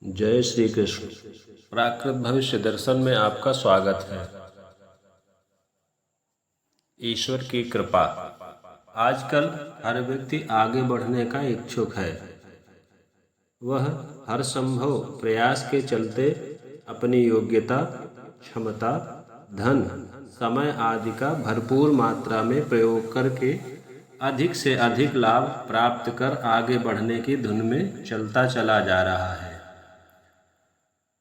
जय श्री कृष्ण। प्राकृत भविष्य दर्शन में आपका स्वागत है। ईश्वर की कृपा। आजकल हर व्यक्ति आगे बढ़ने का इच्छुक है। वह हर संभव प्रयास के चलते अपनी योग्यता, क्षमता, धन, समय आदि का भरपूर मात्रा में प्रयोग करके अधिक से अधिक लाभ प्राप्त कर आगे बढ़ने की धुन में चलता चला जा रहा है।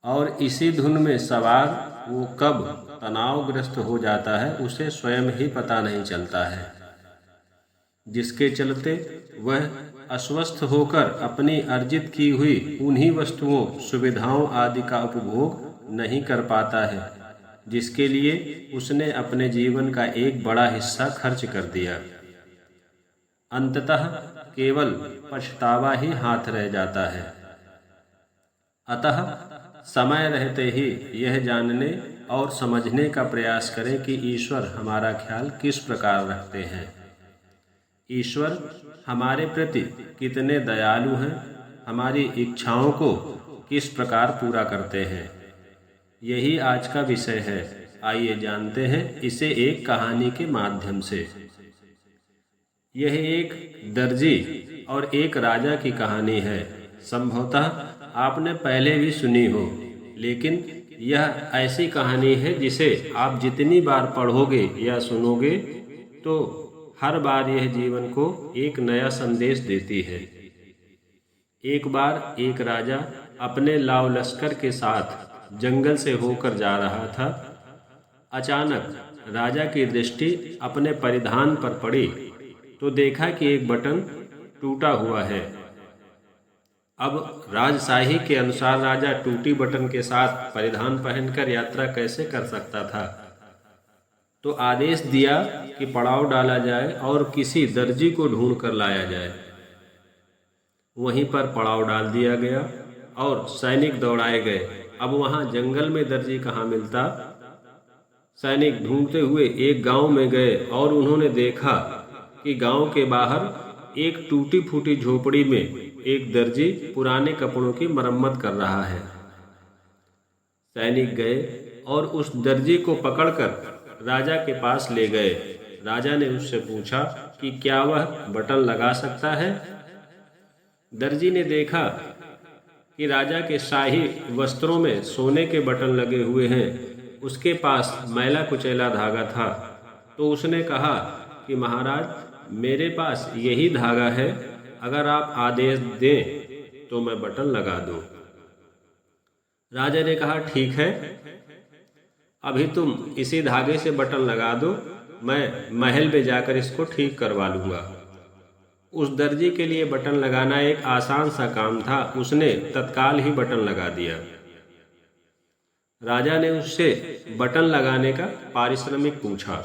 और इसी धुन में सवार वो कब तनावग्रस्त हो जाता है उसे स्वयं ही पता नहीं चलता है, जिसके चलते वह अस्वस्थ होकर अपनी अर्जित की हुई उन्हीं वस्तुओं, सुविधाओं आदि का उपभोग नहीं कर पाता है, जिसके लिए उसने अपने जीवन का एक बड़ा हिस्सा खर्च कर दिया। अंततः केवल पछतावा ही हाथ रह जाता है। अतः समय रहते ही यह जानने और समझने का प्रयास करें कि ईश्वर हमारा ख्याल किस प्रकार रखते हैं। ईश्वर हमारे प्रति कितने दयालु हैं, हमारी इच्छाओं को किस प्रकार पूरा करते हैं, यही आज का विषय है। आइए जानते हैं इसे एक कहानी के माध्यम से। यह एक दर्जी और एक राजा की कहानी है। संभवतः आपने पहले भी सुनी हो, लेकिन यह ऐसी कहानी है जिसे आप जितनी बार पढ़ोगे या सुनोगे तो हर बार यह जीवन को एक नया संदेश देती है। एक बार एक राजा अपने लाव लश्कर के साथ जंगल से होकर जा रहा था। अचानक राजा की दृष्टि अपने परिधान पर पड़ी तो देखा कि एक बटन टूटा हुआ है। अब राजशाही के अनुसार राजा टूटी बटन के साथ परिधान पहनकर यात्रा कैसे कर सकता था, तो आदेश दिया कि पड़ाव डाला जाए और किसी दर्जी को ढूंढ कर लाया जाए। वहीं पर पड़ाव डाल दिया गया और सैनिक दौड़ाए गए। अब वहां जंगल में दर्जी कहाँ मिलता। सैनिक ढूंढते हुए एक गांव में गए और उन्होंने देखा कि गांव के बाहर एक टूटी फूटी झोपड़ी में एक दर्जी पुराने कपड़ों की मरम्मत कर रहा है। सैनिक गए और उस दर्जी को पकड़कर राजा के पास ले गए। राजा ने उससे पूछा कि क्या वह बटन लगा सकता है। दर्जी ने देखा कि राजा के शाही वस्त्रों में सोने के बटन लगे हुए हैं। उसके पास मैला कुचैला धागा था, तो उसने कहा कि महाराज, मेरे पास यही धागा है, अगर आप आदेश दें तो मैं बटन लगा दूं। राजा ने कहा ठीक है, अभी तुम इसी धागे से बटन लगा दो, मैं महल में जाकर इसको ठीक करवा लूंगा। उस दर्जी के लिए बटन लगाना एक आसान सा काम था। उसने तत्काल ही बटन लगा दिया। राजा ने उससे बटन लगाने का पारिश्रमिक पूछा।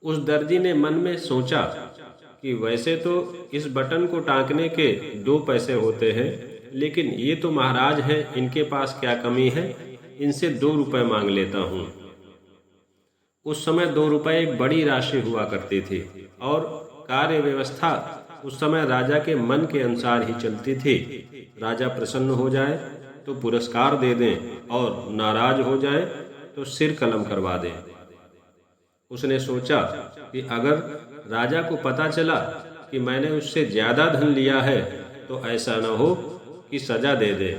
उस दर्जी ने मन में सोचा कि वैसे तो इस बटन को टाँकने के 2 पैसे होते हैं, लेकिन ये तो महाराज हैं, इनके पास क्या कमी है, इनसे 2 रुपए मांग लेता हूँ। उस समय 2 रुपए एक बड़ी राशि हुआ करती थी और कार्य व्यवस्था उस समय राजा के मन के अनुसार ही चलती थी। राजा प्रसन्न हो जाए तो पुरस्कार दे दें और नाराज हो जाए तो सिर कलम करवा दें। उसने सोचा कि अगर राजा को पता चला कि मैंने उससे ज़्यादा धन लिया है तो ऐसा न हो कि सजा दे दे।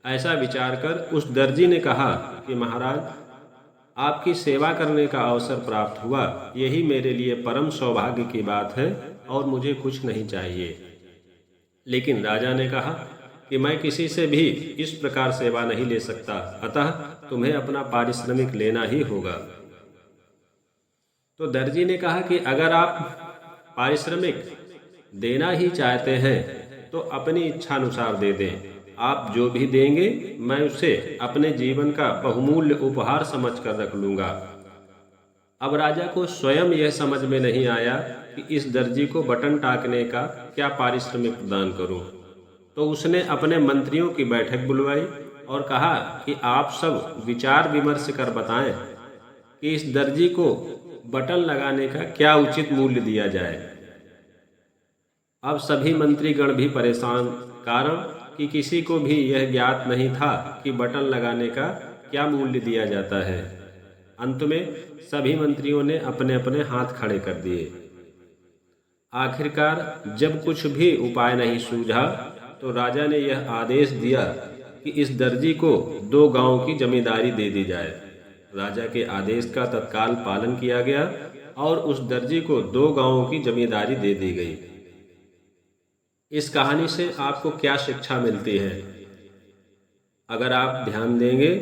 ऐसा विचार कर उस दर्जी ने कहा कि महाराज, आपकी सेवा करने का अवसर प्राप्त हुआ, यही मेरे लिए परम सौभाग्य की बात है और मुझे कुछ नहीं चाहिए। लेकिन राजा ने कहा कि मैं किसी से भी इस प्रकार सेवा नहीं ले सकता, अतः तुम्हें अपना पारिश्रमिक लेना ही होगा। तो दर्जी ने कहा कि अगर आप पारिश्रमिक देना ही चाहते हैं तो अपनी इच्छानुसार दे दें। आप जो भी देंगे मैं उसे अपने जीवन का बहुमूल्य उपहार समझकर रख लूँगा। अब राजा को स्वयं यह समझ में नहीं आया कि इस दर्जी को बटन टाँकने का क्या पारिश्रमिक प्रदान करूं। तो उसने अपने मंत्रियों की बैठक बुलवाई और कहा कि आप सब विचार विमर्श कर बताएं कि इस दर्जी को बटन लगाने का क्या उचित मूल्य दिया जाए। अब सभी मंत्रीगण भी परेशान, कारण कि किसी को भी यह ज्ञात नहीं था कि बटन लगाने का क्या मूल्य दिया जाता है। अंत में सभी मंत्रियों ने अपने अपने हाथ खड़े कर दिए। आखिरकार जब कुछ भी उपाय नहीं सूझा तो राजा ने यह आदेश दिया कि इस दर्जी को 2 गांवों की जमींदारी दे दी जाए। राजा के आदेश का तत्काल पालन किया गया और उस दर्जी को 2 गांवों की जमींदारी दे दी गई। इस कहानी से आपको क्या शिक्षा मिलती है? अगर आप ध्यान देंगे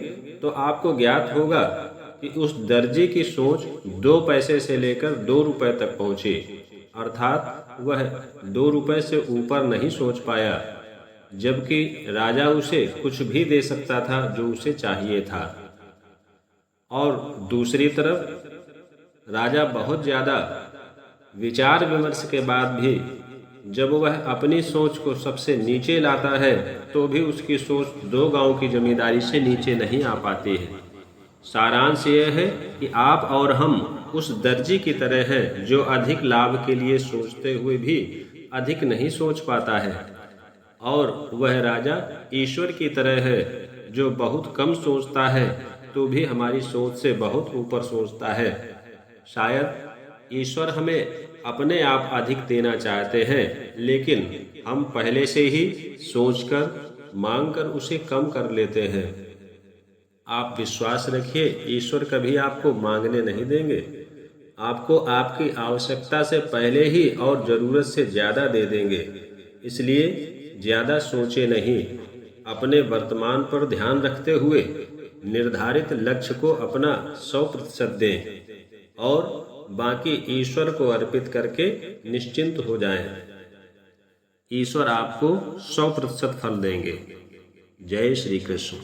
तो आपको ज्ञात होगा कि उस दर्जी की सोच 2 पैसे से लेकर 2 रुपए तक पहुंची, अर्थात वह 2 रुपए से ऊपर नहीं सोच पाया, जबकि राजा उसे कुछ भी दे सकता था जो उसे चाहिए था। और दूसरी तरफ राजा बहुत ज़्यादा विचार विमर्श के बाद भी जब वह अपनी सोच को सबसे नीचे लाता है तो भी उसकी सोच 2 गांव की जमींदारी से नीचे नहीं आ पाती है। सारांश यह है कि आप और हम उस दर्जी की तरह हैं जो अधिक लाभ के लिए सोचते हुए भी अधिक नहीं सोच पाता है, और वह राजा ईश्वर की तरह है जो बहुत कम सोचता है तो भी हमारी सोच से बहुत ऊपर सोचता है। शायद ईश्वर हमें अपने आप अधिक देना चाहते हैं, लेकिन हम पहले से ही सोचकर मांगकर उसे कम कर लेते हैं। आप विश्वास रखिए, ईश्वर कभी आपको मांगने नहीं देंगे। आपको आपकी आवश्यकता से पहले ही और ज़रूरत से ज़्यादा दे देंगे। इसलिए ज़्यादा सोचे नहीं, अपने वर्तमान पर ध्यान रखते हुए निर्धारित लक्ष्य को अपना 100% दें और बाकी ईश्वर को अर्पित करके निश्चिंत हो जाएं। ईश्वर आपको 100% फल देंगे। जय श्री कृष्ण।